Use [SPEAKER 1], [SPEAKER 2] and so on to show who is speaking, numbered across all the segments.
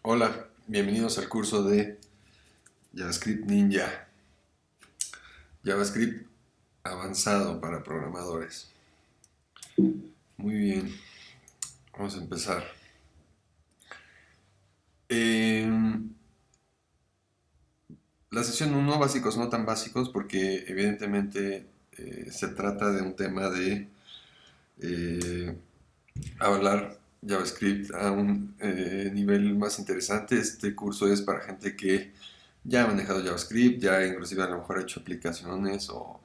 [SPEAKER 1] Hola, bienvenidos al curso de JavaScript Ninja, JavaScript avanzado para programadores. Muy bien, vamos a empezar. La sesión uno, básicos no tan básicos, porque evidentemente se trata de un tema de eh, hablar JavaScript a un nivel más interesante. Este curso es para gente que ya ha manejado JavaScript, ya inclusive a lo mejor ha hecho aplicaciones o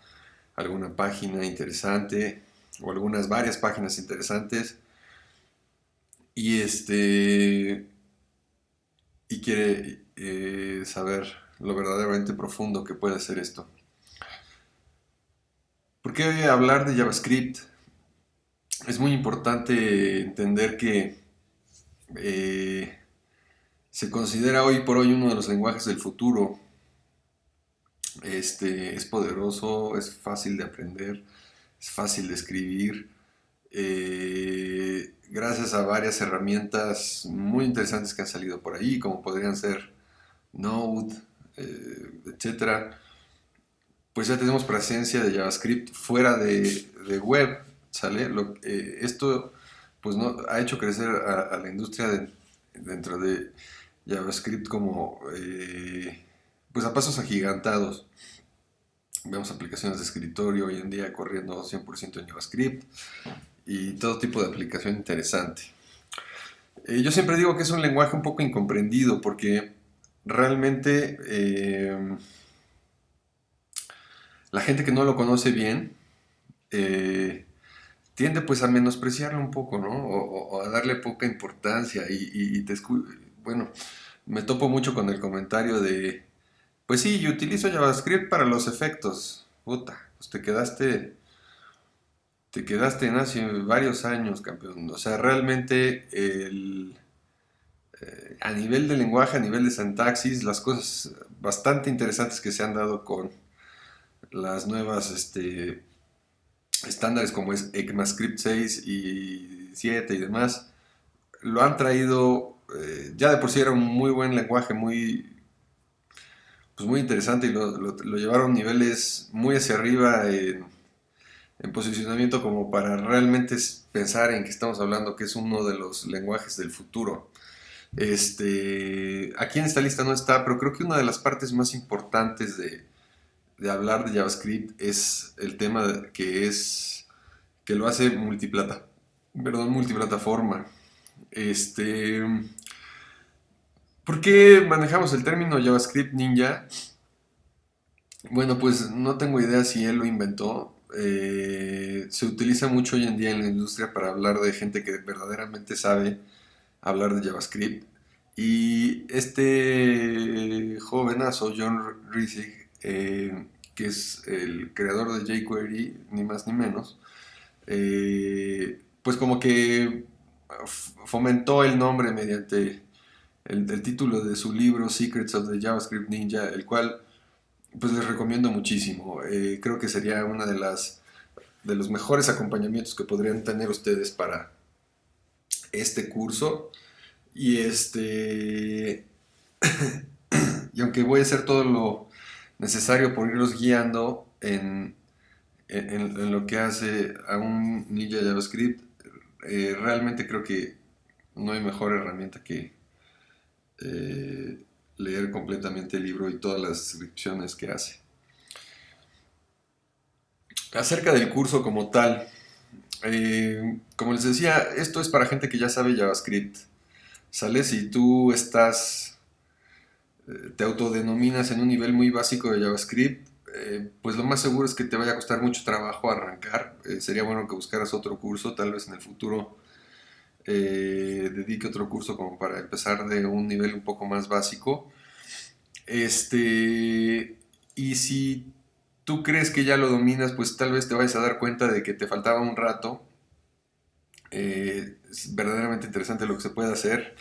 [SPEAKER 1] alguna página interesante o algunas varias páginas interesantes y y quiere saber lo verdaderamente profundo que puede ser esto. ¿Por qué hablar de JavaScript? Es muy importante entender que eh, se considera hoy por hoy uno de los lenguajes del futuro. Es poderoso, es fácil de aprender, es fácil de escribir. Gracias a varias herramientas muy interesantes que han salido por ahí, como podrían ser Node, etcétera, pues ya tenemos presencia de JavaScript fuera de web, ¿sale? Esto pues no, ha hecho crecer a la industria dentro de JavaScript como pues a pasos agigantados. Vemos aplicaciones de escritorio hoy en día corriendo 100% en JavaScript y todo tipo de aplicación interesante. Yo siempre digo que es un lenguaje un poco incomprendido porque realmente la gente que no lo conoce bien eh, tiende pues a menospreciarlo un poco, ¿no? O a darle poca importancia bueno, me topo mucho con el comentario de, pues sí, yo utilizo JavaScript para los efectos. Puta, pues te quedaste en hace varios años, campeón. O sea, realmente a nivel de lenguaje, a nivel de sintaxis, las cosas bastante interesantes que se han dado con las nuevas estándares como es ECMAScript 6 y 7 y demás, lo han traído, ya de por sí era un muy buen lenguaje, pues muy interesante y lo llevaron niveles muy hacia arriba en posicionamiento como para realmente pensar en que estamos hablando que es uno de los lenguajes del futuro. Aquí en esta lista no está, pero creo que una de las partes más importantes de hablar de JavaScript es el tema que lo hace multiplataforma. Este, ¿Por qué manejamos el término JavaScript Ninja? Bueno, pues no tengo idea si él lo inventó. Se utiliza mucho hoy en día en la industria para hablar de gente que verdaderamente sabe hablar de JavaScript. Y este jovenazo, John Rizig, que es el creador de jQuery, ni más ni menos, pues como que fomentó el nombre mediante el título de su libro Secrets of the JavaScript Ninja, el cual pues les recomiendo muchísimo. Creo que sería una de los mejores acompañamientos que podrían tener ustedes para este curso. Y y aunque voy a hacer todo lo necesario por irlos guiando en lo que hace a un ninja JavaScript, realmente creo que no hay mejor herramienta que eh, leer completamente el libro y todas las descripciones que hace. Acerca del curso como tal, como les decía, esto es para gente que ya sabe JavaScript. ¿Sale? Si tú te autodenominas en un nivel muy básico de JavaScript, pues lo más seguro es que te vaya a costar mucho trabajo arrancar. Sería bueno que buscaras otro curso, tal vez en el futuro dedique otro curso como para empezar de un nivel un poco más básico. Y si tú crees que ya lo dominas, pues tal vez te vayas a dar cuenta de que te faltaba un rato. Es verdaderamente interesante lo que se puede hacer.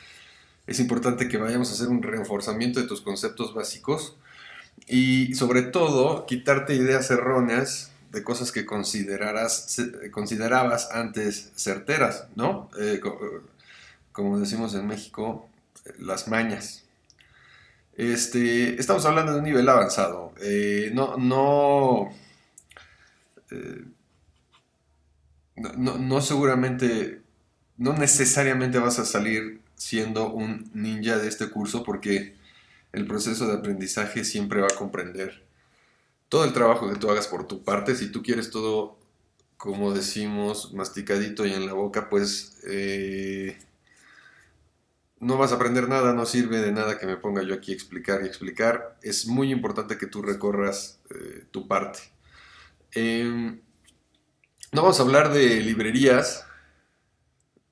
[SPEAKER 1] Es importante que vayamos a hacer un reforzamiento de tus conceptos básicos y sobre todo quitarte ideas erróneas de cosas que considerabas antes certeras, ¿no? Como decimos en México, las mañas. Estamos hablando de un nivel avanzado. Eh, no seguramente, no necesariamente vas a salir siendo un ninja de este curso porque el proceso de aprendizaje siempre va a comprender todo el trabajo que tú hagas por tu parte. Si tú quieres todo, como decimos, masticadito y en la boca, pues no vas a aprender nada, no sirve de nada que me ponga yo aquí a explicar y explicar. Es muy importante que tú recorras tu parte. No vamos a hablar de librerías,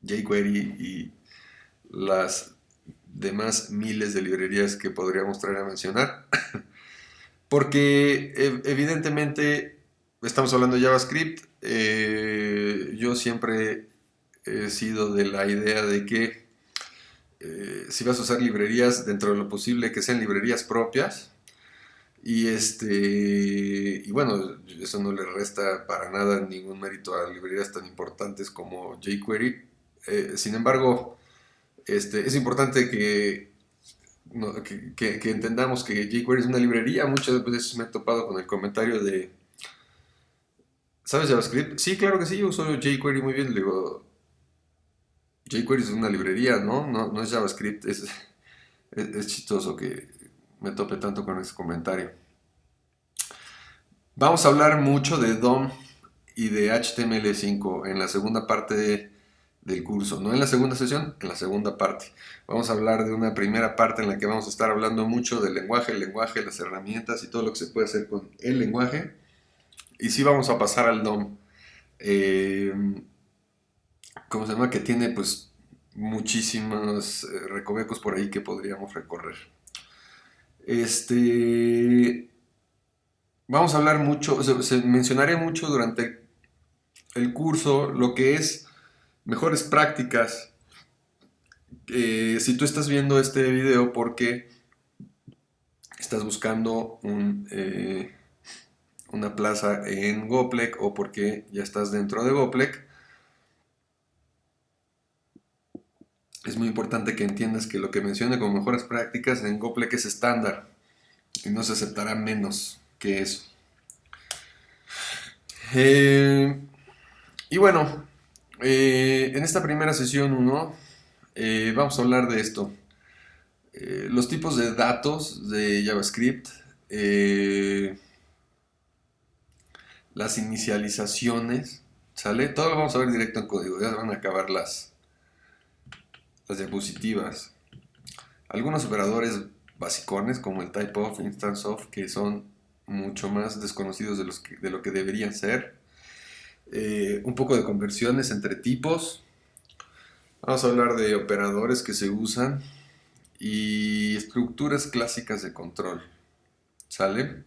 [SPEAKER 1] jQuery y las demás miles de librerías que podríamos traer a mencionar, porque evidentemente estamos hablando de JavaScript. Yo siempre he sido de la idea de que si vas a usar librerías, dentro de lo posible que sean librerías propias. Y bueno, eso no le resta para nada ningún mérito a librerías tan importantes como jQuery. Sin embargo, es importante que entendamos que jQuery es una librería. Muchas veces me he topado con el comentario de, ¿sabes JavaScript? Sí, claro que sí, yo uso jQuery muy bien. Le digo, jQuery es una librería, ¿no? No es JavaScript. Es chistoso que me tope tanto con ese comentario. Vamos a hablar mucho de DOM y de HTML5 en la segunda parte del curso. No en la segunda sesión, en la segunda parte. Vamos a hablar de una primera parte en la que vamos a estar hablando mucho del lenguaje, las herramientas y todo lo que se puede hacer con el lenguaje. Y sí vamos a pasar al DOM. Eh, ¿Cómo se llama? Que tiene pues muchísimos recovecos por ahí que podríamos recorrer. Vamos a hablar mucho, mencionaré mucho durante el curso lo que es mejores prácticas. Si tú estás viendo este video porque estás buscando una plaza en Goplek o porque ya estás dentro de Goplek, es muy importante que entiendas que lo que menciona como mejores prácticas en Goplek es estándar y no se aceptará menos que eso. Y bueno, en esta primera sesión 1 vamos a hablar de esto. Los tipos de datos de JavaScript, las inicializaciones, ¿sale? Todo lo vamos a ver directo en código, ya van a acabar las diapositivas. Algunos operadores basicones como el typeof, instanceof, que son mucho más desconocidos de lo que deberían ser. Un poco de conversiones entre tipos. Vamos a hablar de operadores que se usan y estructuras clásicas de control. ¿Sale?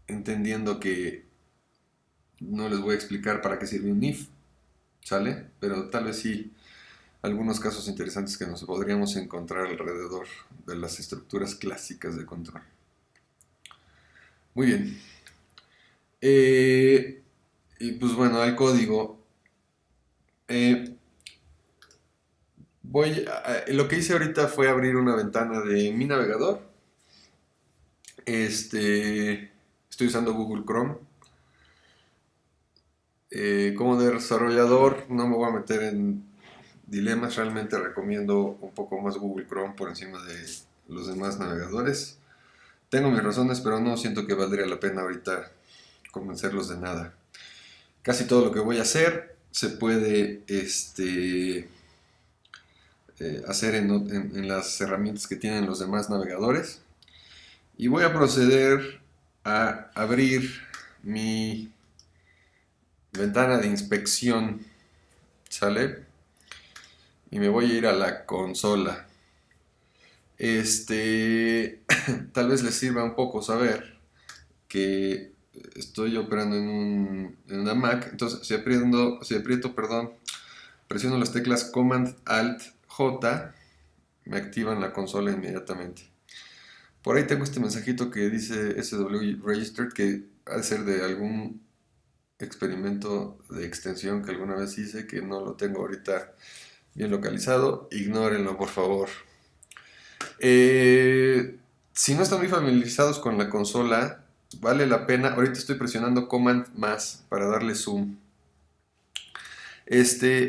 [SPEAKER 1] Entendiendo que no les voy a explicar para qué sirve un if, ¿sale? Pero tal vez sí algunos casos interesantes que nos podríamos encontrar alrededor de las estructuras clásicas de control. Muy bien. Y pues bueno, al código. Lo que hice ahorita fue abrir una ventana de mi navegador. Estoy usando Google Chrome. Como desarrollador no me voy a meter en dilemas, realmente recomiendo un poco más Google Chrome por encima de los demás navegadores. Tengo mis razones, pero no siento que valdría la pena ahorita convencerlos de nada. Casi todo lo que voy a hacer se puede hacer en las herramientas que tienen los demás navegadores. Y voy a proceder a abrir mi ventana de inspección, ¿sale? Y me voy a ir a la consola. Tal vez les sirva un poco saber que estoy operando en una Mac. Entonces, si aprieto, presiono las teclas Command Alt J, me activan la consola inmediatamente. Por ahí tengo este mensajito que dice SW Registered, que ha de ser de algún experimento de extensión que alguna vez hice, que no lo tengo ahorita bien localizado. Ignórenlo, por favor. Si no están muy familiarizados con la consola, vale la pena. Ahorita estoy presionando Command más para darle zoom.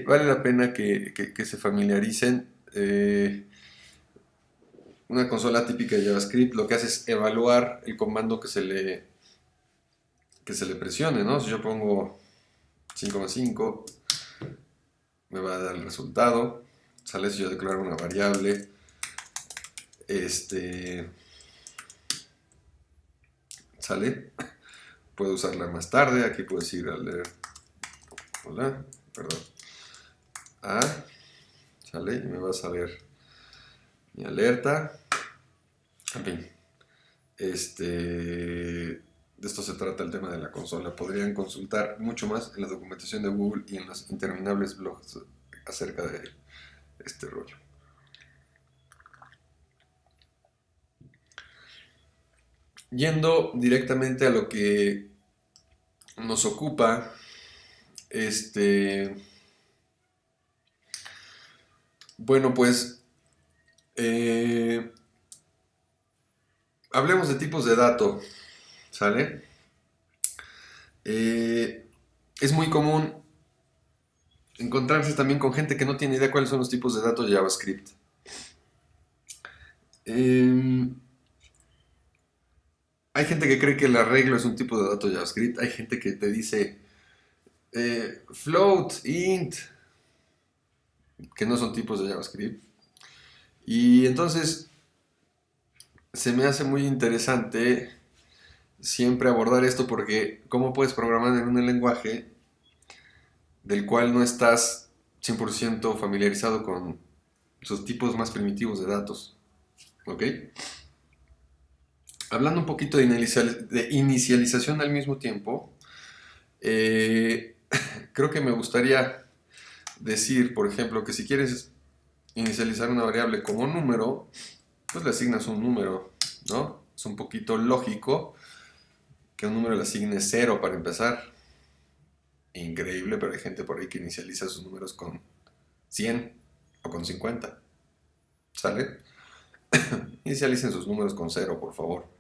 [SPEAKER 1] Vale la pena que se familiaricen. Una consola típica de JavaScript lo que hace es evaluar el comando que se le presione, ¿no? Si yo pongo 5,5, me va a dar el resultado. Sale si yo declaro una variable. Sale. Puedo usarla más tarde. Aquí puedo decir hola, perdón. Sale y me va a salir mi alerta. En fin. De esto se trata el tema de la consola. Podrían consultar mucho más en la documentación de Google y en los interminables blogs acerca de este rollo. Yendo directamente a lo que nos ocupa, bueno, pues hablemos de tipos de datos, ¿sale? Es muy común encontrarse también con gente que no tiene idea cuáles son los tipos de datos de JavaScript. Hay gente que cree que el arreglo es un tipo de dato JavaScript. Hay gente que te dice float, int, que no son tipos de JavaScript. Y entonces se me hace muy interesante siempre abordar esto porque ¿cómo puedes programar en un lenguaje del cual no estás 100% familiarizado con sus tipos más primitivos de datos? ¿Ok? Hablando un poquito de inicialización al mismo tiempo, creo que me gustaría decir, por ejemplo, que si quieres inicializar una variable como número, pues le asignas un número, ¿no? Es un poquito lógico que a un número le asigne 0 para empezar. Increíble, pero hay gente por ahí que inicializa sus números con 100 o con 50. ¿Sale? Inicialicen sus números con 0, por favor.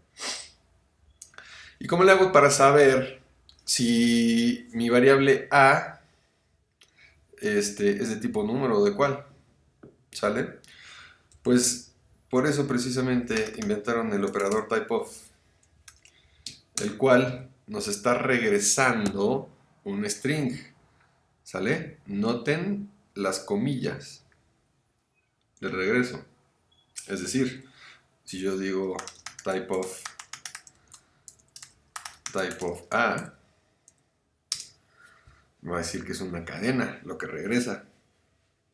[SPEAKER 1] ¿Y cómo le hago para saber si mi variable a es de tipo número o de cuál? ¿Sale? Pues por eso precisamente inventaron el operador typeof, el cual nos está regresando un string. ¿Sale? Noten las comillas del regreso. Es decir, si yo digo typeof a, me va a decir que es una cadena lo que regresa.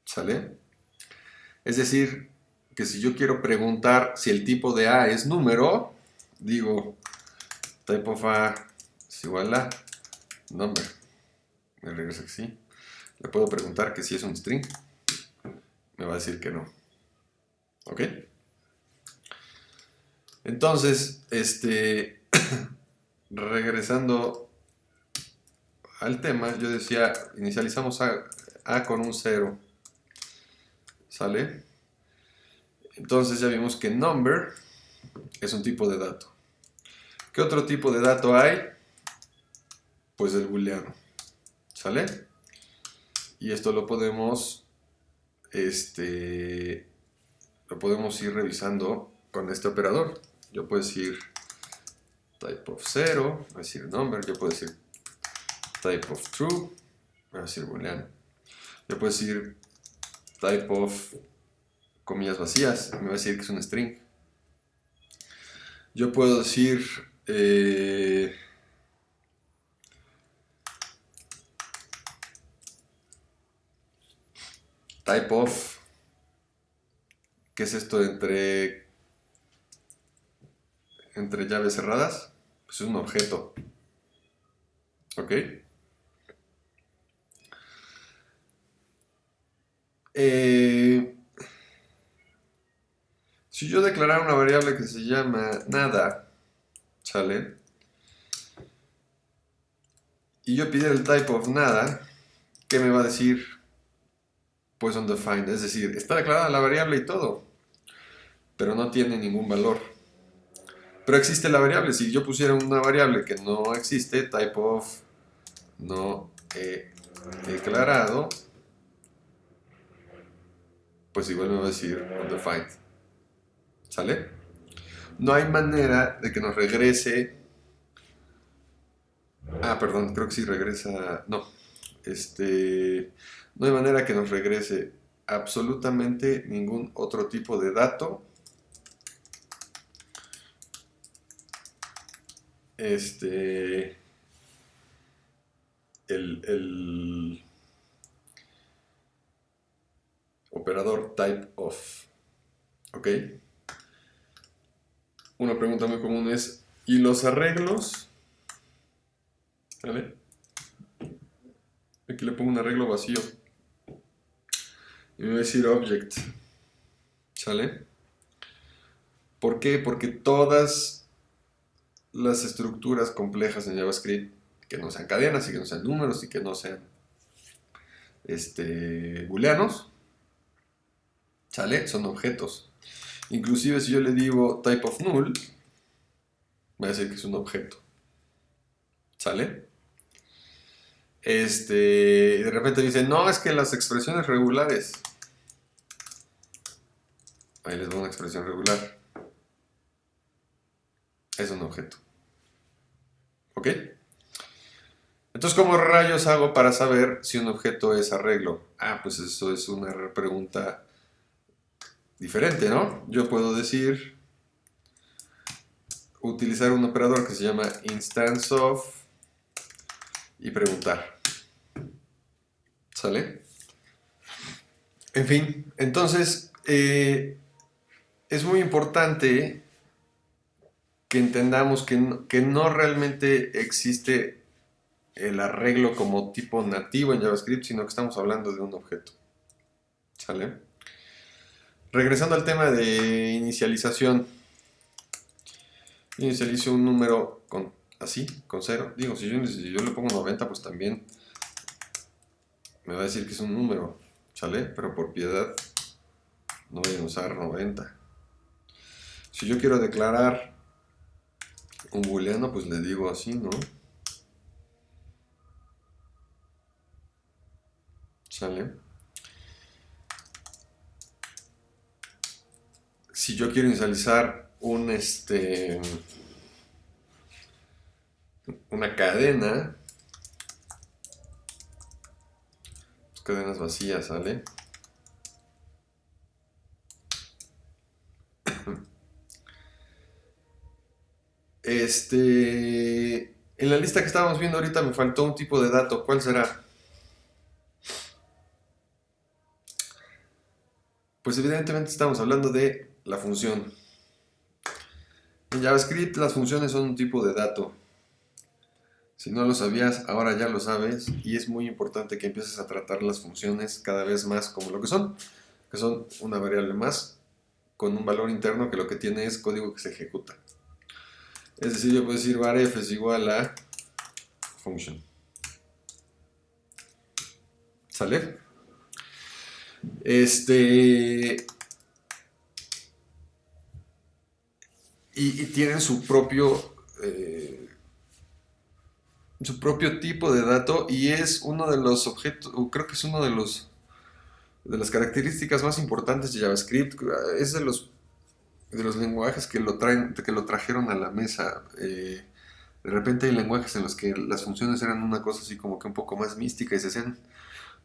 [SPEAKER 1] ¿Sale? Es decir, que si yo quiero preguntar si el tipo de a es número, digo typeof a es igual a number. Me regresa que sí. Le puedo preguntar que si es un string. Me va a decir que no. ¿Ok? Entonces, regresando al tema, yo decía, inicializamos a con un 0. ¿Sale? Entonces ya vimos que number es un tipo de dato. ¿Qué otro tipo de dato hay? Pues el booleano. ¿Sale? Y esto lo podemos ir revisando con este operador. Yo puedo decir type of 0, voy a decir number, yo puedo decir type of true, voy a decir booleano. Yo puedo decir type of comillas vacías, me va a decir que es un string. Yo puedo decir type of, ¿qué es esto entre llaves cerradas? Pues es un objeto. ¿Ok? Si yo declarara una variable que se llama nada, ¿sale? y yo pidiera el type of nada, ¿qué me va a decir? Pues undefined, es decir, está declarada la variable y todo, pero no tiene ningún valor. Pero existe la variable. Si yo pusiera una variable que no existe, type of no he declarado, pues igual me va a decir undefined. ¿Sale? No hay manera de que nos regrese. Ah, perdón, creo que sí regresa. No. No hay manera que nos regrese absolutamente ningún otro tipo de dato. El operador type of. ¿Ok? Una pregunta muy común es, ¿y los arreglos? ¿Vale? Aquí le pongo un arreglo vacío. Y me voy a decir object. ¿Sale? ¿Por qué? Porque todas las estructuras complejas en JavaScript, que no sean cadenas y que no sean números y que no sean booleanos, ¿sale? Son objetos. Inclusive si yo le digo type of null, va a decir que es un objeto. ¿Sale? Y de repente dicen, no, es que las expresiones regulares. Ahí les doy una expresión regular. Es un objeto. ¿Ok? Entonces, ¿cómo rayos hago para saber si un objeto es arreglo? Ah, pues eso es una pregunta diferente, ¿no? Yo puedo decir, utilizar un operador que se llama instance of y preguntar. ¿Sale? En fin, entonces es muy importante que entendamos que no realmente existe el arreglo como tipo nativo en JavaScript, sino que estamos hablando de un objeto. ¿Sale? Regresando al tema de inicialización. Inicializo un número así, con 0. Digo, si yo le pongo 90, pues también me va a decir que es un número. ¿Sale? Pero por piedad no voy a usar 90. Si yo quiero declarar un booleano, pues le digo así, ¿no? ¿Sale? Si yo quiero inicializar una cadena, pues cadenas vacías, ¿sale? En la lista que estábamos viendo ahorita me faltó un tipo de dato. ¿Cuál será? Pues evidentemente estamos hablando de la función. En JavaScript las funciones son un tipo de dato. Si no lo sabías, ahora ya lo sabes y es muy importante que empieces a tratar las funciones cada vez más como lo que son una variable más con un valor interno que lo que tiene es código que se ejecuta. Es decir, yo puedo decir varf es igual a function. ¿Sale? Y tienen su propio tipo de dato y es uno de los objetos, creo que es uno de las características más importantes de JavaScript. Es de los lenguajes que lo trajeron a la mesa. De repente hay lenguajes en los que las funciones eran una cosa así como que un poco más mística y se hacían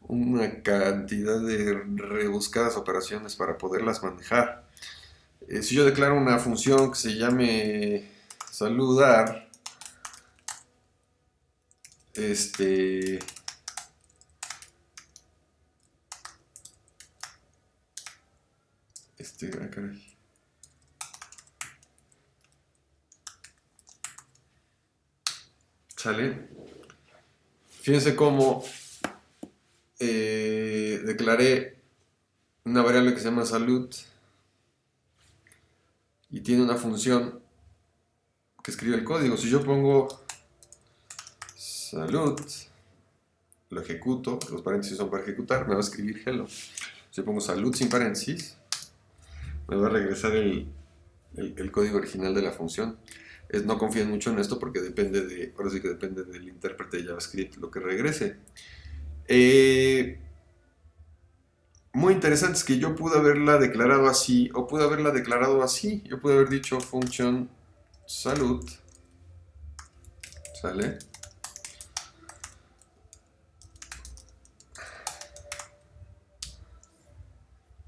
[SPEAKER 1] una cantidad de rebuscadas operaciones para poderlas manejar. Si yo declaro una función que se llame saludar, caray. ¿Sale? Fíjense cómo declaré una variable que se llama salud y tiene una función que escribe el código. Si yo pongo salud, lo ejecuto, los paréntesis son para ejecutar, me va a escribir hello. Si pongo salud sin paréntesis, me va a regresar el código original de la función. No confíen mucho en esto porque ahora sí que depende del intérprete de JavaScript lo que regrese. Muy interesante es que yo pude haberla declarado así o pude haberla declarado así. Yo pude haber dicho function salud, ¿sale?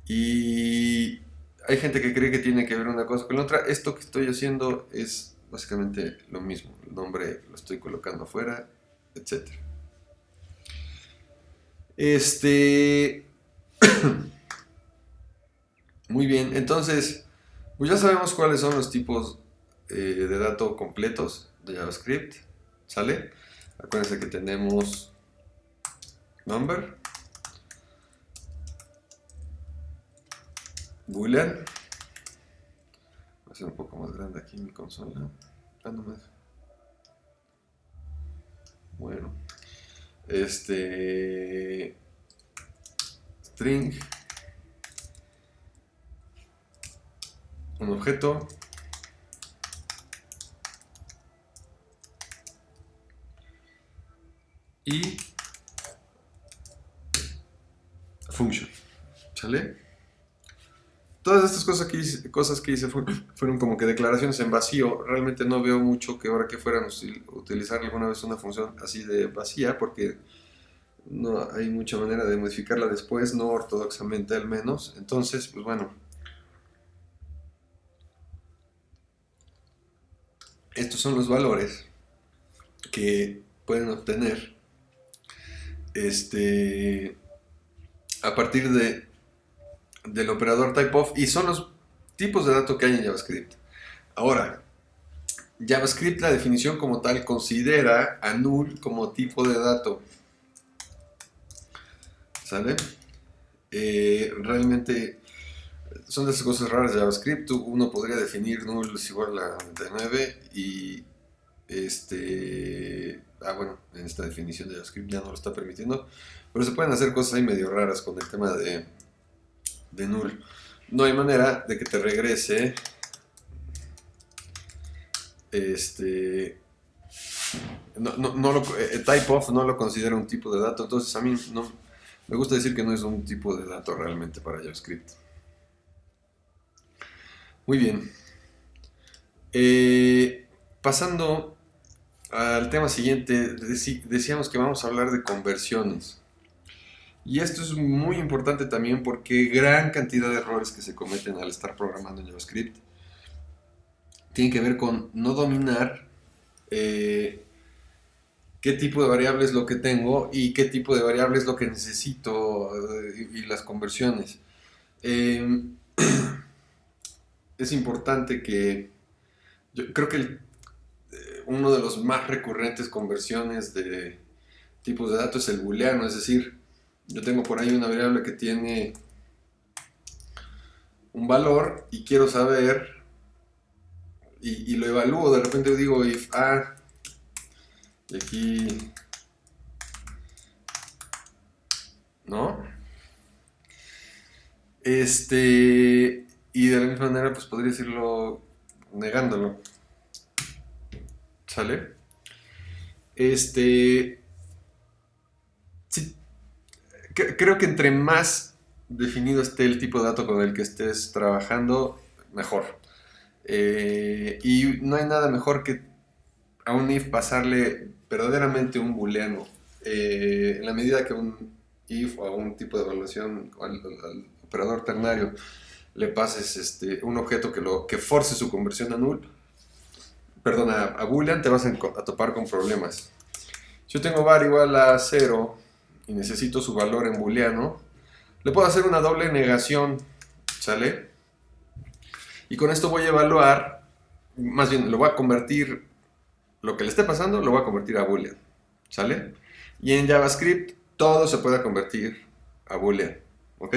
[SPEAKER 1] Y hay gente que cree que tiene que ver una cosa con la otra. Esto que estoy haciendo es básicamente lo mismo. El nombre lo estoy colocando afuera, etc. Muy bien, entonces, pues ya sabemos cuáles son los tipos de datos completos de JavaScript, ¿sale? Acuérdense que tenemos number, boolean, voy a hacer un poco más grande aquí mi consola, nomás. Bueno, string, un objeto, y function, ¿sale? Todas estas cosas que hice fueron como que declaraciones en vacío. Realmente no veo mucho que ahora que fueran a utilizar alguna vez una función así de vacía, porque no hay mucha manera de modificarla después, no ortodoxamente al menos. Entonces, pues bueno, estos son los valores que pueden obtener a partir del operador typeof, y son los tipos de datos que hay en JavaScript. Ahora, JavaScript, la definición como tal, considera a null como tipo de dato, ¿sale? Realmente son de esas cosas raras de JavaScript. Uno podría definir null es igual a 99 y bueno, en esta definición de JavaScript ya no lo está permitiendo, pero se pueden hacer cosas ahí medio raras con el tema de null. No hay manera de que te regrese typeof no lo considera un tipo de dato, entonces a mí no me gusta decir que no es un tipo de dato realmente para JavaScript. Muy bien, pasando al tema siguiente, decíamos que vamos a hablar de conversiones. Y esto es muy importante también porque gran cantidad de errores que se cometen al estar programando en JavaScript tienen que ver con no dominar qué tipo de variable es lo que tengo y qué tipo de variable es lo que necesito y las conversiones. Es importante que yo creo que uno de los más recurrentes conversiones de tipos de datos es el booleano, es decir, yo tengo por ahí una variable que tiene un valor y quiero saber y lo evalúo, de repente digo if a y aquí ¿no? Y de la misma manera pues podría decirlo negándolo, ¿sale? Sí, creo que entre más definido esté el tipo de dato con el que estés trabajando, mejor. Y no hay nada mejor que a un if pasarle verdaderamente un booleano. En la medida que un if o a un tipo de evaluación al operador ternario le pases un objeto que force su conversión a null, perdón, a boolean, te vas a topar con problemas. Si yo tengo var igual a 0 y necesito su valor en booleano, le puedo hacer una doble negación, ¿sale? Y con esto voy a evaluar, más bien lo voy a convertir, lo que le esté pasando lo voy a convertir a boolean, ¿sale? Y en JavaScript todo se puede convertir a boolean, ¿ok?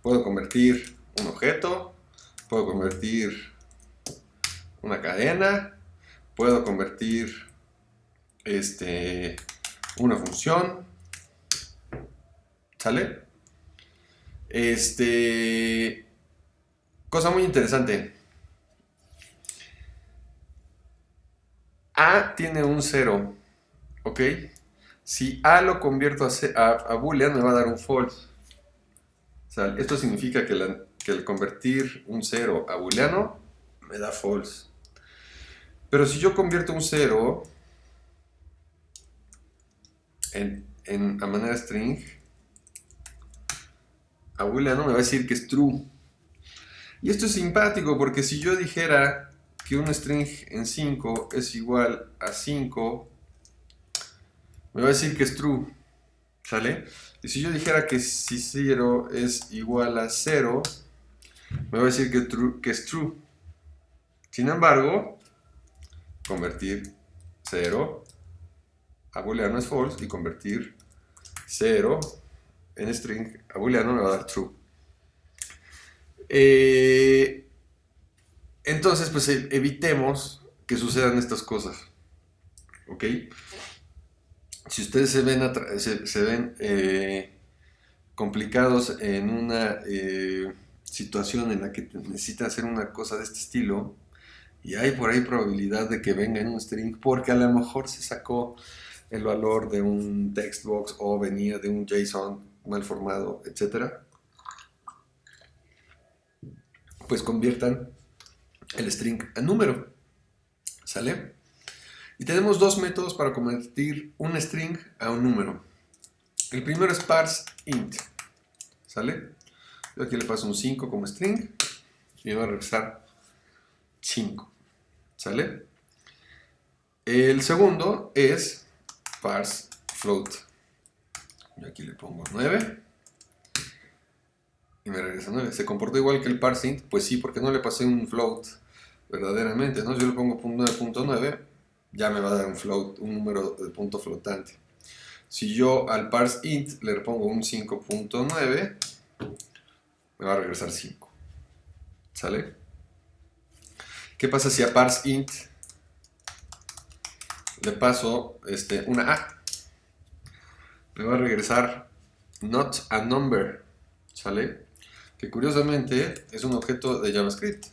[SPEAKER 1] Puedo convertir un objeto, puedo convertir una cadena, puedo convertir una función, ¿sale? Cosa muy interesante. A tiene un 0, ¿ok? Si A lo convierto a boolean me va a dar un false. O sea, esto significa que el convertir un 0 a booleano me da false. Pero si yo convierto un 0 a manera string, a booleano me va a decir que es true. Y esto es simpático porque si yo dijera que un string en 5 es igual a 5, me va a decir que es true, ¿sale? Y si yo dijera que si 0 es igual a 0, me va a decir que es true. Sin embargo, convertir 0 a booleano es false y convertir 0 en string a booleano me va a dar true. Entonces, pues evitemos que sucedan estas cosas. ¿Ok? Si ustedes se ven complicados en una situación en la que necesitan hacer una cosa de este estilo, y hay por ahí probabilidad de que venga en un string porque a lo mejor se sacó el valor de un text box o venía de un JSON mal formado, etc., pues conviertan el string a número, ¿sale? Y tenemos dos métodos para convertir un string a un número. El primero es parseInt, ¿sale? Yo aquí le paso un 5 como string y me va a regresar 5, ¿sale? El segundo es parseFloat. Yo aquí le pongo 9 y me regresa 9. ¿Se comportó igual que el parseInt? Pues sí, porque no le pasé un float verdaderamente, ¿no? Yo le pongo 9.9, ya me va a dar un float, un número de punto flotante. Si yo al parseInt le pongo un 5.9, me va a regresar 5. ¿Sale? ¿Qué pasa si a parseInt le paso una A? Me va a regresar not a number, ¿sale? Que curiosamente es un objeto de JavaScript.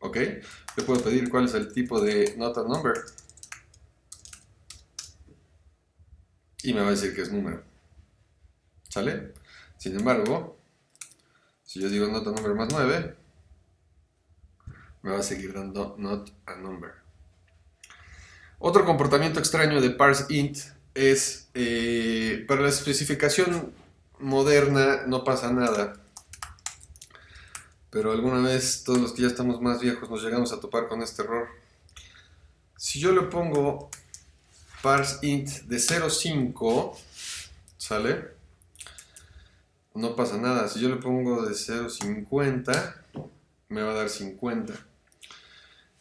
[SPEAKER 1] ¿Ok? Yo puedo pedir cuál es el tipo de not a number y me va a decir que es número. ¿Sale? Sin embargo, si yo digo not a number más 9, me va a seguir dando not a number. Otro comportamiento extraño de parseInt es, para la especificación moderna no pasa nada, pero alguna vez todos los que ya estamos más viejos nos llegamos a topar con este error. Si yo le pongo parseInt de 0.5, ¿sale? No pasa nada. Si yo le pongo de 0.50, me va a dar 50.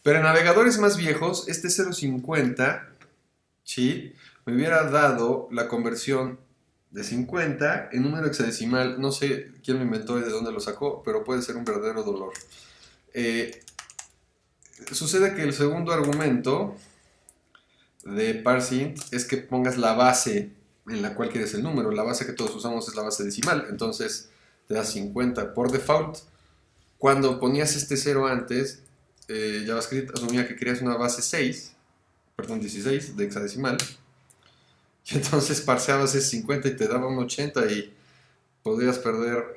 [SPEAKER 1] Pero en navegadores más viejos, este 0.50, ¿sí?, me hubiera dado la conversión de 50 en número hexadecimal. No sé quién lo inventó y de dónde lo sacó, pero puede ser un verdadero dolor. Sucede que el segundo argumento de parseInt es que pongas la base en la cual quieres el número. La base que todos usamos es la base decimal, entonces te da 50. Por default, cuando ponías este 0 antes, JavaScript asumía que querías una base 16 de hexadecimal, y entonces parseabas ese 50 y te daba un 80 y podrías perder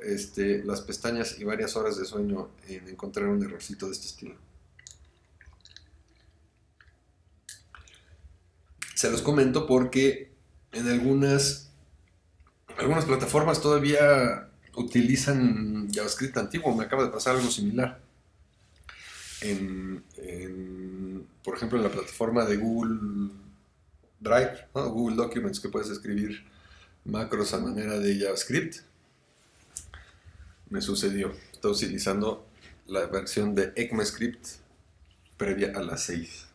[SPEAKER 1] las pestañas y varias horas de sueño en encontrar un errorcito de este estilo. Se los comento porque en algunas plataformas todavía utilizan JavaScript antiguo. Me acaba de pasar algo similar. Por ejemplo, en la plataforma de Google Drive, ¿no? Google Documents, que puedes escribir macros a manera de JavaScript. Me sucedió. Estoy utilizando la versión de ECMAScript previa a la 6.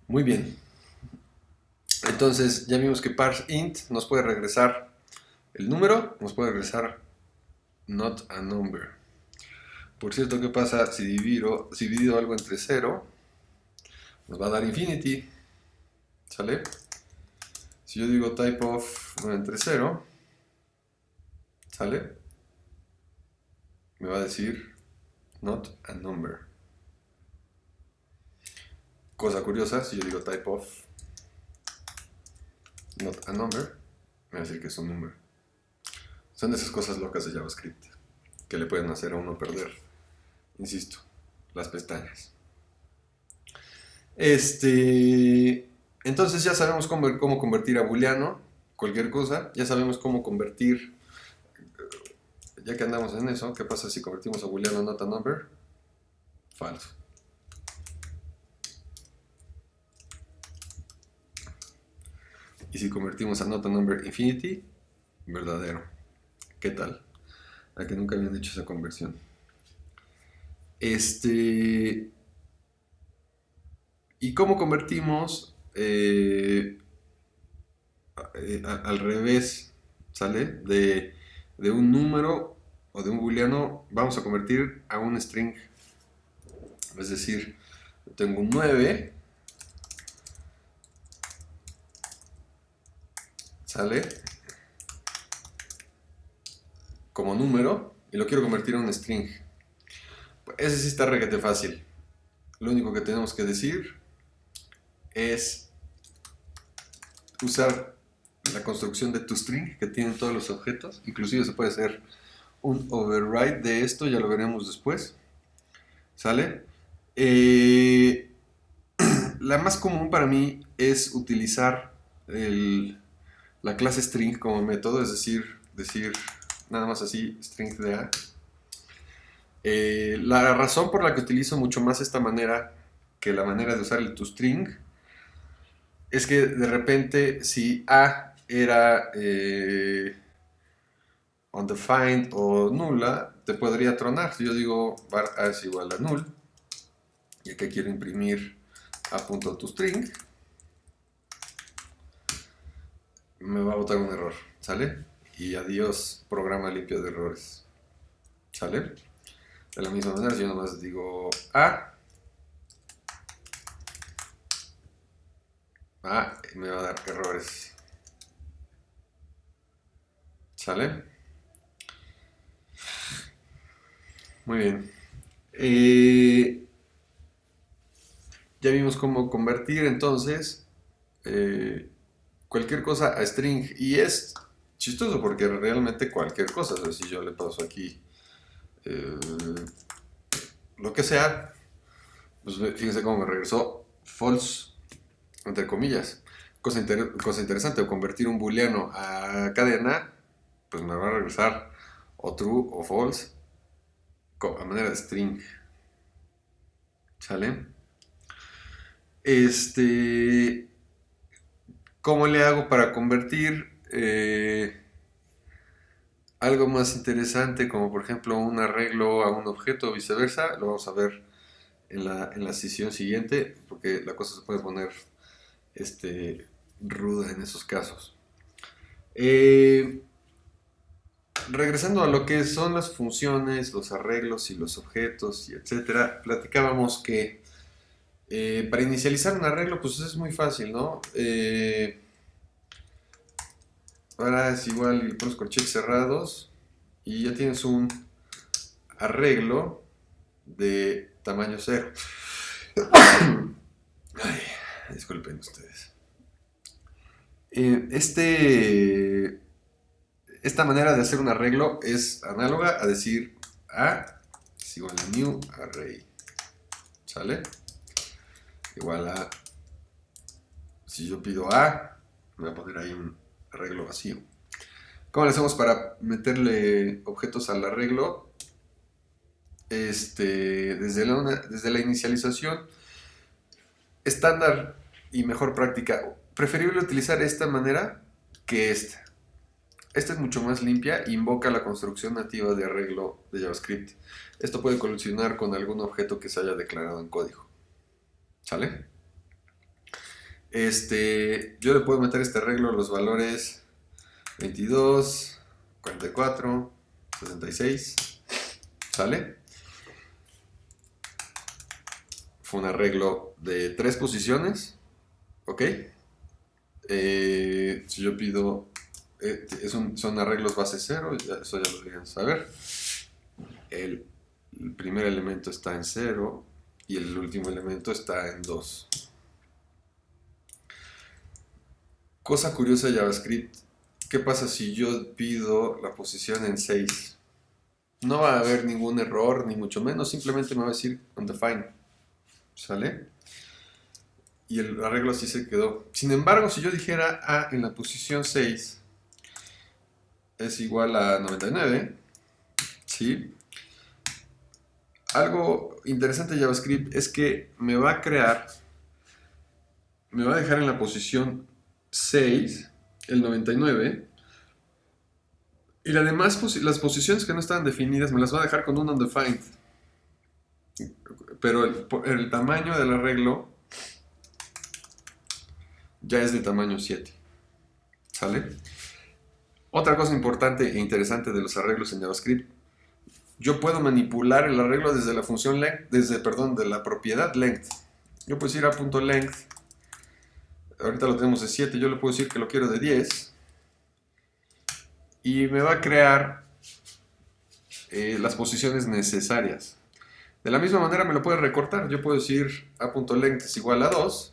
[SPEAKER 1] Muy bien. Entonces ya vimos que parseInt nos puede regresar el número, nos puede regresar not a number. Por cierto, ¿qué pasa si divido algo entre 0? Nos va a dar infinity, ¿sale? Si yo digo type of 9 entre 0, ¿sale? Me va a decir not a number. Cosa curiosa, si yo digo type of not a number, me va a decir que es un número. Son de esas cosas locas de JavaScript que le pueden hacer a uno perder, insisto, las pestañas. Entonces ya sabemos cómo convertir a booleano cualquier cosa, ya sabemos cómo convertir, ya que andamos en eso, ¿qué pasa si convertimos a booleano not a number? Falso. Y si convertimos a not a number infinity, verdadero. ¿Qué tal? A que nunca habían hecho esa conversión. ¿Y cómo convertimos al revés? ¿Sale? De un número o de un booleano vamos a convertir a un string. Es decir, tengo un 9, ¿sale? Como número y lo quiero convertir a un string. Pues ese sí está requete fácil. Lo único que tenemos que decir es usar la construcción de toString que tienen todos los objetos. Inclusive se puede hacer un override de esto, ya lo veremos después. ¿Sale? La más común para mí es utilizar la clase string como método, es decir nada más así, string de A. La razón por la que utilizo mucho más esta manera que la manera de usar el toString es que de repente si A era undefined o nula, te podría tronar. Si yo digo var A es igual a null, y aquí quiero imprimir A.toString, me va a botar un error, ¿sale? Y adiós, programa limpio de errores, ¿sale? De la misma manera, si yo nomás digo A, me va a dar errores, ¿sale? Muy bien. Ya vimos cómo convertir entonces cualquier cosa a string, y es chistoso porque realmente cualquier cosa, o sea, si yo le paso aquí lo que sea, pues fíjense cómo me regresó false, entre comillas. Cosa interesante, o convertir un booleano a cadena, pues me va a regresar o true o false a manera de string. ¿Sale? ¿Cómo le hago para convertir algo más interesante, como por ejemplo un arreglo a un objeto o viceversa? Lo vamos a ver en la sesión siguiente, porque la cosa se puede poner ruda en esos casos. Regresando a lo que son las funciones, los arreglos y los objetos, y etcétera, platicábamos que para inicializar un arreglo, pues es muy fácil, ¿no? Ahora es igual y pones corchetes cerrados y ya tienes un arreglo de tamaño 0. Ay, disculpen ustedes. Esta manera de hacer un arreglo es análoga a decir A es igual a new array. ¿Sale? Igual a, si yo pido A, me voy a poner ahí un arreglo vacío. ¿Cómo le hacemos para meterle objetos al arreglo? Desde la inicialización estándar y mejor práctica, preferible utilizar esta manera que esta. Esta es mucho más limpia e invoca la construcción nativa de arreglo de JavaScript. Esto puede colisionar con algún objeto que se haya declarado en código. ¿Sale? Yo le puedo meter este arreglo a los valores 22, 44, 66. ¿Sale? Fue un arreglo de 3 posiciones. ¿Ok? Si yo pido, son arreglos base 0, eso ya lo deberían saber. El primer elemento está en 0 y el último elemento está en 2. Cosa curiosa de JavaScript, ¿qué pasa si yo pido la posición en 6? No va a haber ningún error, ni mucho menos, simplemente me va a decir undefined. ¿Sale? Y el arreglo así se quedó. Sin embargo, si yo dijera A en la posición 6 es igual a 99, ¿sí? Algo interesante de JavaScript es que me va a dejar en la posición 6 el 99, y las posiciones que no estaban definidas me las va a dejar con un undefined. Pero el tamaño del arreglo ya es de tamaño 7. ¿Sale? Otra cosa importante e interesante de los arreglos en JavaScript, yo puedo manipular el arreglo desde la función length, de la propiedad length. Yo puedo decir a.length, ahorita lo tenemos de 7, yo le puedo decir que lo quiero de 10, y me va a crear las posiciones necesarias. De la misma manera me lo puede recortar, yo puedo decir a.length es igual a 2,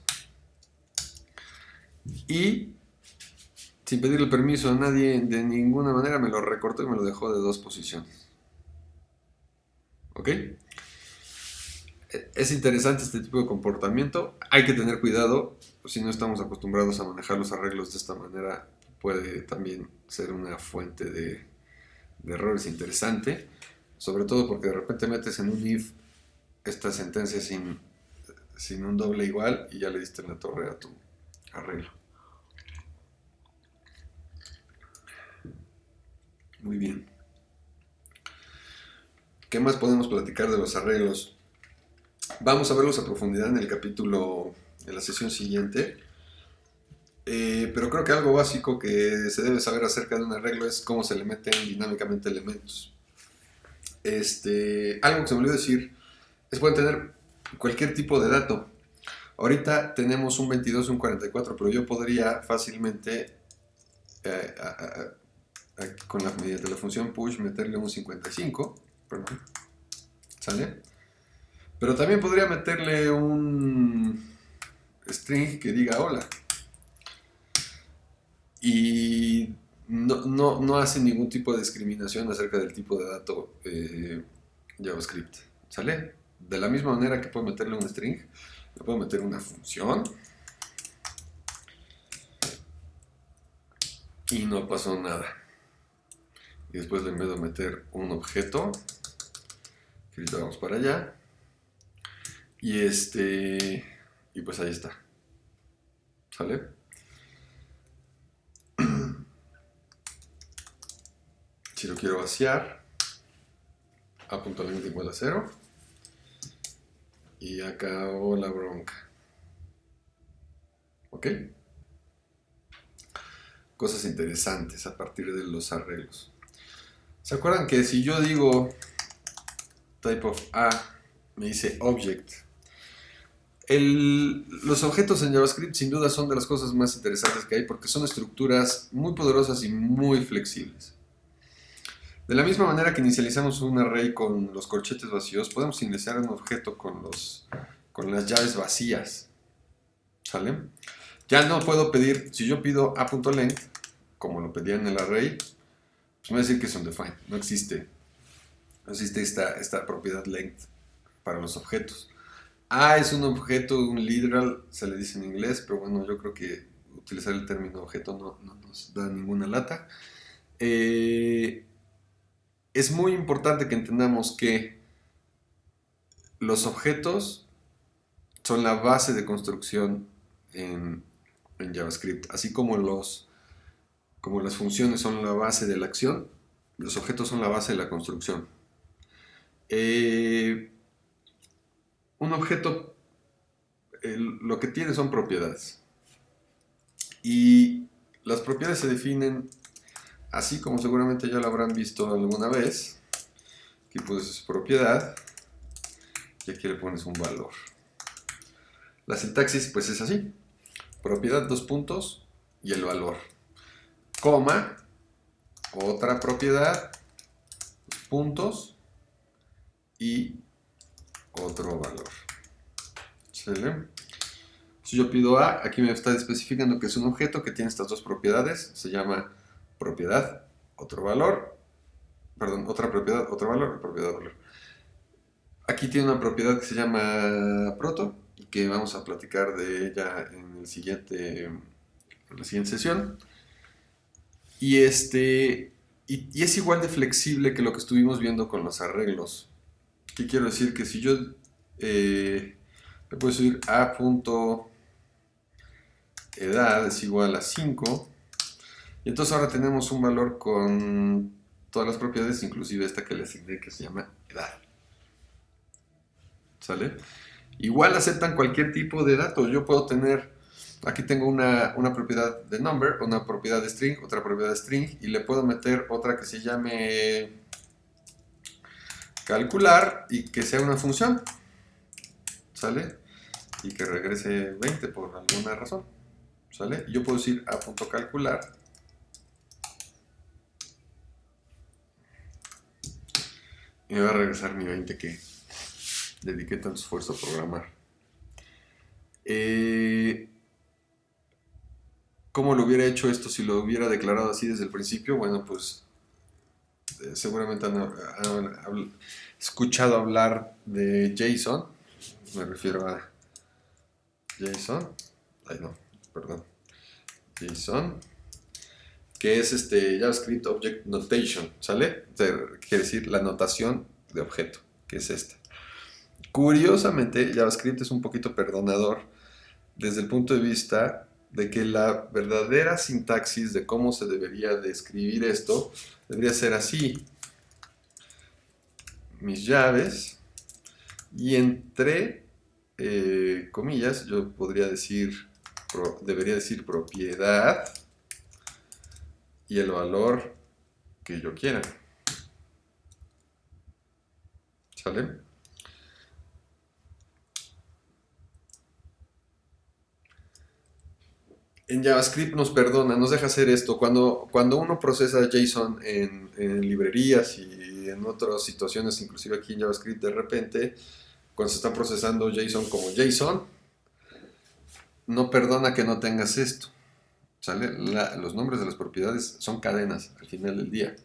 [SPEAKER 1] y sin pedirle permiso a nadie de ninguna manera me lo recortó y me lo dejó de 2 posiciones. ¿Ok? Es interesante este tipo de comportamiento. Hay que tener cuidado. Si no estamos acostumbrados a manejar los arreglos de esta manera, puede también ser una fuente de errores interesante. Sobre todo porque de repente metes en un if esta sentencia sin un doble igual y ya le diste en la torre a tu arreglo. Muy bien. ¿Qué más podemos platicar de los arreglos? Vamos a verlos a profundidad en el capítulo, en la sesión siguiente. Pero creo que algo básico que se debe saber acerca de un arreglo es cómo se le meten dinámicamente elementos. Algo que se me olvidó decir es pueden tener cualquier tipo de dato. Ahorita tenemos un 22 y un 44, pero yo podría fácilmente mediante la función push meterle un 55, perdón, ¿sale? Pero también podría meterle un string que diga hola. Y no hace ningún tipo de discriminación acerca del tipo de dato JavaScript. ¿Sale? De la misma manera que puedo meterle un string, le puedo meter una función y no pasó nada. Y después le puedo meter un objeto, que ahorita vamos para allá. Y pues ahí está. ¿Sale? Si lo quiero vaciar, a.length igual a 0. Y acabó la bronca. ¿Ok? Cosas interesantes a partir de los arreglos. ¿Se acuerdan que si yo digo type of A, me dice object? Los objetos en JavaScript sin duda son de las cosas más interesantes que hay porque son estructuras muy poderosas y muy flexibles. De la misma manera que inicializamos un array con los corchetes vacíos, podemos iniciar un objeto con las llaves vacías. ¿Sale? Ya no puedo pedir, si yo pido a.length, como lo pedía en el array, pues me va a decir que es undefined. No existe esta propiedad length para los objetos. A es un objeto, un literal, se le dice en inglés, pero bueno, yo creo que utilizar el término objeto no nos da ninguna lata. Es muy importante que entendamos que los objetos son la base de construcción en JavaScript, así como las funciones son la base de la acción, los objetos son la base de la construcción. Un objeto lo que tiene son propiedades, y las propiedades se definen así como seguramente ya lo habrán visto alguna vez. Aquí pones propiedad y aquí le pones un valor. La sintaxis pues es así: propiedad, 2 puntos, y el valor, coma, otra propiedad, puntos y otro valor. ¿Sale? Si yo pido A, aquí me está especificando que es un objeto que tiene estas dos propiedades, se llama propiedad, otro valor, perdón, otra propiedad, otro valor, propiedad, valor. Aquí tiene una propiedad que se llama proto y que vamos a platicar de ella en la siguiente sesión. Y y es igual de flexible que lo que estuvimos viendo con los arreglos. ¿Qué quiero decir? Que si yo le puedo decir a.edad es igual a 5, y entonces ahora tenemos un valor con todas las propiedades, inclusive esta que le asigné que se llama edad. ¿Sale? Igual aceptan cualquier tipo de datos. Yo puedo tener, aquí tengo una propiedad de number, una propiedad de string, otra propiedad de string, y le puedo meter otra que se llame calcular y que sea una función. ¿Sale? Y que regrese 20 por alguna razón. ¿Sale? Yo puedo decir a.calcular y me va a regresar mi 20 que dediqué tanto esfuerzo a programar. ¿Cómo lo hubiera hecho esto si lo hubiera declarado así desde el principio? Bueno, pues seguramente han escuchado hablar de JSON. Me refiero a JSON. Ay, no, perdón. JSON, que es JavaScript Object Notation, ¿sale? Quiere decir la notación de objeto, que es esta. Curiosamente, JavaScript es un poquito perdonador desde el punto de vista de que la verdadera sintaxis de cómo se debería de escribir esto debería ser así. Mis llaves, y entre comillas yo podría decir, debería decir propiedad y el valor que yo quiera. ¿Sale? En JavaScript nos perdona, nos deja hacer esto. Cuando uno procesa JSON en librerías y en otras situaciones, inclusive aquí en JavaScript, de repente, cuando se está procesando JSON como JSON, no perdona que no tengas esto. ¿Sale? Los nombres de las propiedades son cadenas al final del día.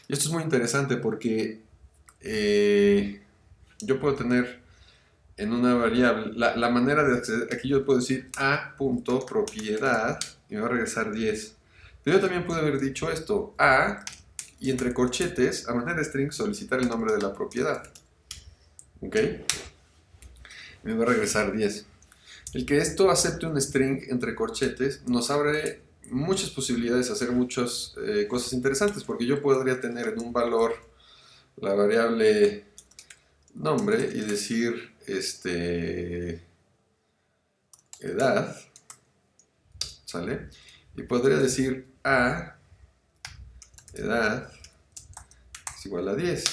[SPEAKER 1] Y esto es muy interesante porque yo puedo tener en una variable, la manera de acceder, aquí yo puedo decir a.propiedad y me va a regresar 10. Pero yo también pude haber dicho esto, a, y entre corchetes, a manera de string, solicitar el nombre de la propiedad. ¿Ok? Me va a regresar 10. El que esto acepte un string entre corchetes nos abre muchas posibilidades de hacer muchas cosas interesantes, porque yo podría tener en un valor la variable nombre y decir edad, ¿sale? Y podría decir a edad es igual a 10.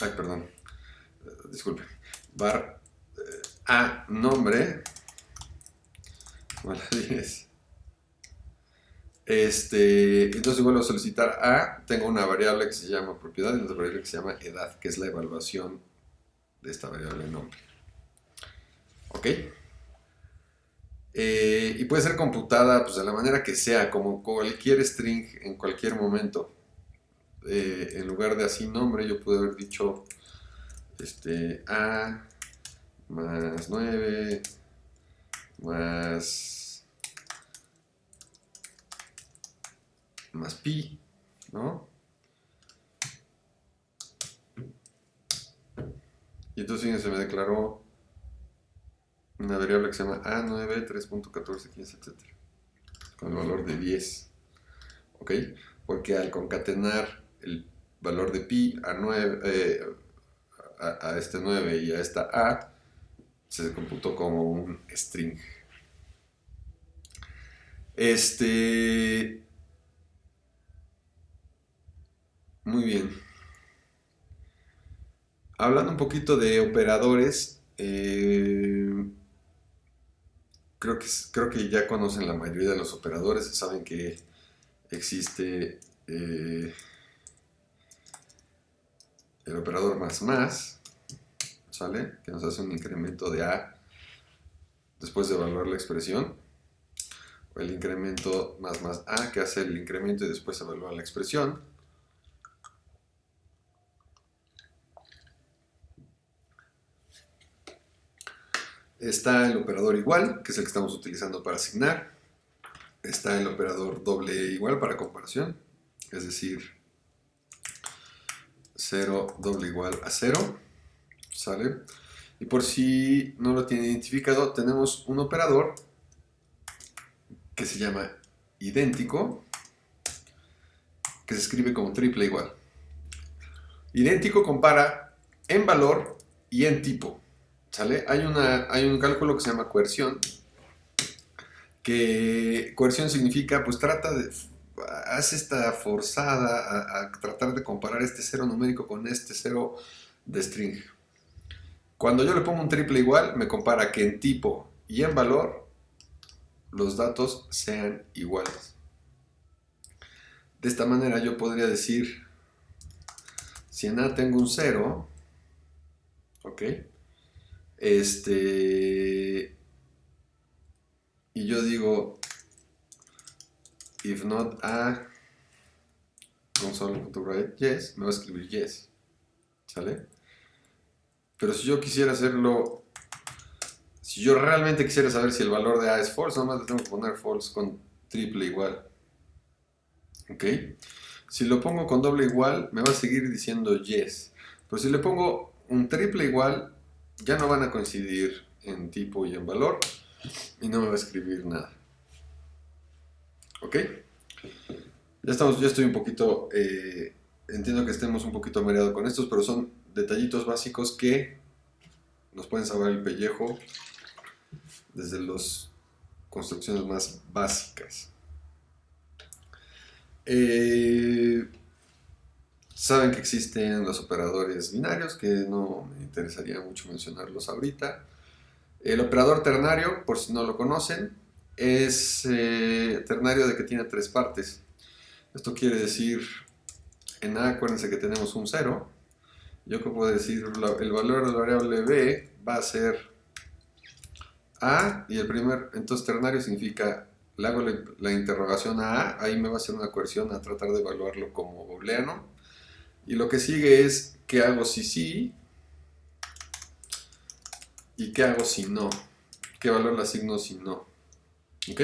[SPEAKER 1] Ay, perdón, disculpe. Var a nombre igual a 10. Entonces vuelvo a solicitar a, tengo una variable que se llama propiedad y otra variable que se llama edad, que es la evaluación de esta variable nombre. ¿Ok? Y puede ser computada pues, de la manera que sea, como cualquier string en cualquier momento. En lugar de así nombre, yo pude haber dicho a más 9 más pi, ¿no? Y entonces fíjense, me declaró una variable que se llama A9, 3.14, 15, etc. Con el valor de 10. ¿Ok? Porque al concatenar el valor de pi a 9, a este 9 y a esta A, se computó como un string. Muy bien. Hablando un poquito de operadores, creo que ya conocen la mayoría de los operadores, saben que existe el operador más más, ¿sale? Que nos hace un incremento de A después de evaluar la expresión. O el incremento más más A, que hace el incremento y después evalúa la expresión. Está el operador igual, que es el que estamos utilizando para asignar. Está el operador doble igual para comparación, es decir, 0 doble igual a 0, ¿sale? Y por si no lo tiene identificado, tenemos un operador que se llama idéntico, que se escribe como triple igual. Idéntico compara en valor y en tipo, ¿sale? Hay un cálculo que se llama coerción, que coerción significa, pues hace esta forzada a tratar de comparar este cero numérico con este cero de string. Cuando yo le pongo un triple igual, me compara que en tipo y en valor los datos sean iguales. De esta manera yo podría decir, si en A tengo un 0, ¿ok? Y yo digo, if not A, console.write yes, me va a escribir yes, ¿sale? Pero si yo quisiera hacerlo, si yo realmente quisiera saber si el valor de A es false, nomás le tengo que poner false con triple igual. ¿Ok? Si lo pongo con doble igual, me va a seguir diciendo yes. Pero si le pongo un triple igual, ya no van a coincidir en tipo y en valor, y no me va a escribir nada. ¿Ok? Ya estoy un poquito, entiendo que estemos un poquito mareados con estos, pero son detallitos básicos que nos pueden salvar el pellejo desde las construcciones más básicas. Saben que existen los operadores binarios, que no me interesaría mucho mencionarlos ahorita. El operador ternario, por si no lo conocen, es ternario de que tiene tres partes. Esto quiere decir, en A acuérdense que tenemos un 0. Yo que puedo decir, el valor de la variable B va a ser A, y entonces ternario significa, le hago la interrogación a A, ahí me va a hacer una coerción a tratar de evaluarlo como booleano. Y lo que sigue es, ¿qué hago si sí? ¿Y qué hago si no? ¿Qué valor le asigno si no? ¿Ok?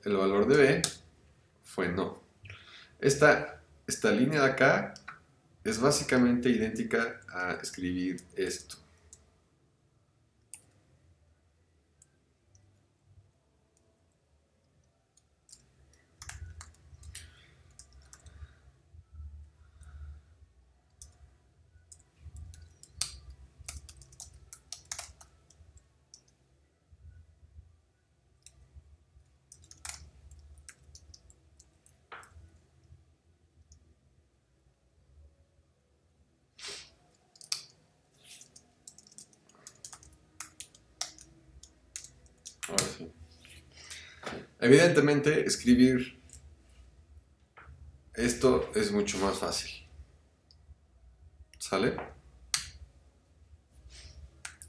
[SPEAKER 1] El valor de B fue no. Esta línea de acá es básicamente idéntica a escribir esto. Ahora sí. Evidentemente, escribir esto es mucho más fácil. ¿Sale?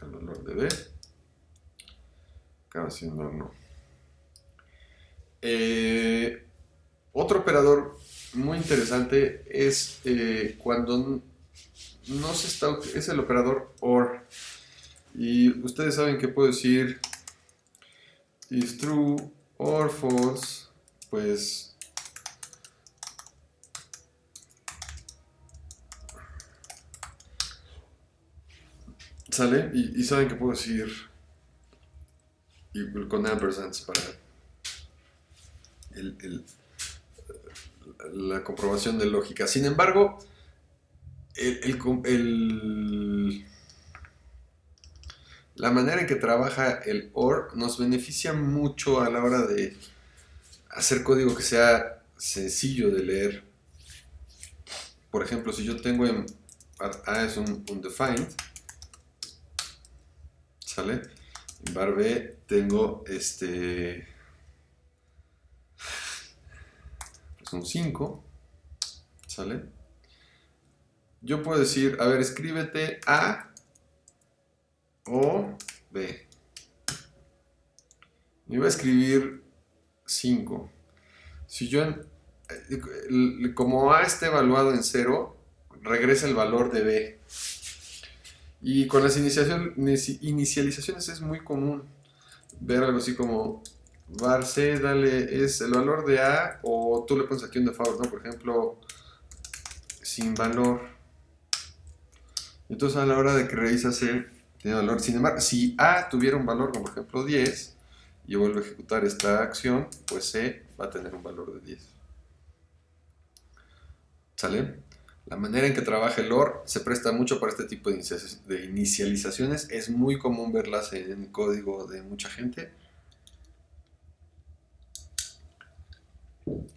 [SPEAKER 1] El valor de B. Acaba siendo no. Otro operador muy interesante es cuando no se está, es el operador OR. Y ustedes saben que puedo decir if true or false, pues sale. Y saben que puedo decir y con ampersands para la comprobación de lógica. Sin embargo, la manera en que trabaja el OR nos beneficia mucho a la hora de hacer código que sea sencillo de leer. Por ejemplo, si yo tengo en A es un undefined, ¿sale? var B tengo pues un 5, ¿sale? Yo puedo decir, a ver, escríbete A o B. Y voy a escribir 5. Si yo, como A está evaluado en 0, regresa el valor de B. Y con las inicializaciones es muy común ver algo así como var C, dale, es el valor de A, o tú le pones aquí un default, ¿no? Por ejemplo, sin valor. Entonces a la hora de que revisa C, tiene valor. Sin embargo, si A tuviera un valor, como por ejemplo 10, y yo vuelvo a ejecutar esta acción, pues C va a tener un valor de 10. ¿Sale? La manera en que trabaja el OR se presta mucho para este tipo de inicializaciones. Es muy común verlas en código de mucha gente.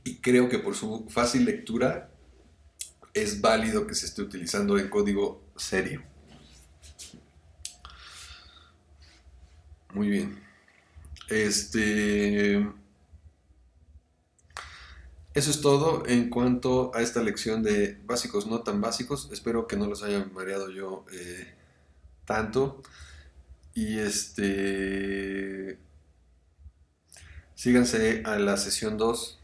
[SPEAKER 1] Y creo que por su fácil lectura es válido que se esté utilizando en código serio. Muy bien. Eso es todo en cuanto a esta lección de básicos no tan básicos. Espero que no los haya mareado yo tanto. Y síganse a la sesión 2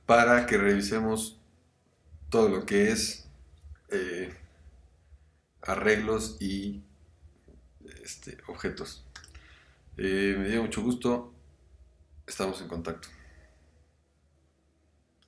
[SPEAKER 1] para que revisemos todo lo que es eh, arreglos y objetos. Me dio mucho gusto. Estamos en contacto.